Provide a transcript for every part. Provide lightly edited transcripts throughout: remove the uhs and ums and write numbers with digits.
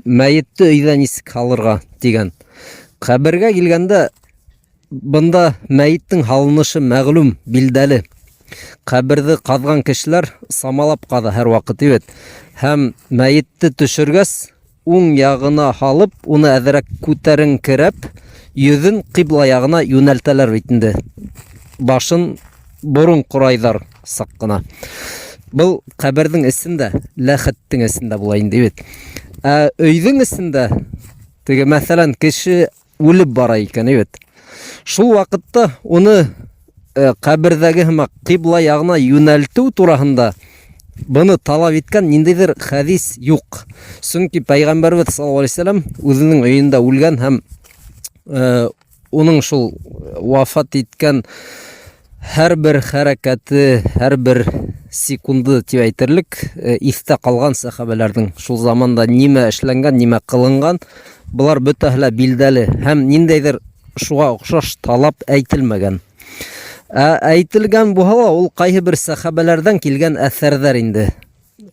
мәйетті өйдә нисек халырга дигән. Кабергә килгәндә бында мәйеттің халынышы мәгълүм, билдәле. Каберді казган кешеләр самалап каза һәр вакыт ибет. Һәм мәйетте төшергәс, уң ягына халып, уны әзрәк күтәренкерәп, йөзен кыйбла ягына юнәлтәләр бит инде. Башын борын курайдар сак кына. Бұл кабердің исендә, ләхеттің исендә була инде бит. Өйдің исендә, теге мәсәлән, кеше үлеп бара икән бит. Шул вакытта уны кабердәге һәм кыйбла ягына юнәлтү турасында буны талап иткән ниндидер хәдис юк. Чөнки Пәйгамбәрбез саллаллаһу алейһи ва саллям үзенең өендә үлгән һәм уның шул вафат иткән һәр бер хәрәкәте, һәр бер секунды тип әйтерлек истә калган сахабаларның шул заманда нимә эшләнгән, нимә кылынган, булар бөтәһе билдәле һәм ниндидер шуга охшаш талап әйтелмәгән. Әйтелгән буһа ул кайһы бер сахабалардан килгән әсәрҙәр инде.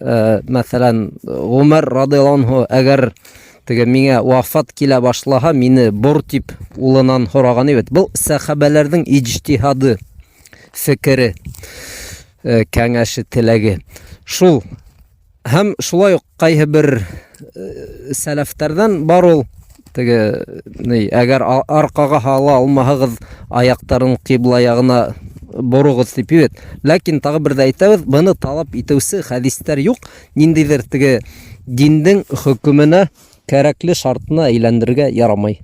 Мәсәлән, Умар радиллаһу анһу әгәр теге миңа вафат килә башлаһа, мине бор тип улынан һораган бит. Бу сахабаларның иҗтиһады, фикере, кәңәше, теләге. Шул һәм шулай ук кайһы бер сәләфтәрдән бар ул теге әгәр аркага һала алмаһагыз, аяктарын кыйбла ягына боругыз дип бит. Ләкин тагы бер дә әйтәбез, буны талап итүсе хәдистәр юк. Ниндидер теге диндең хөкеменә, кәрәкле шартына әйләндергә ярамай.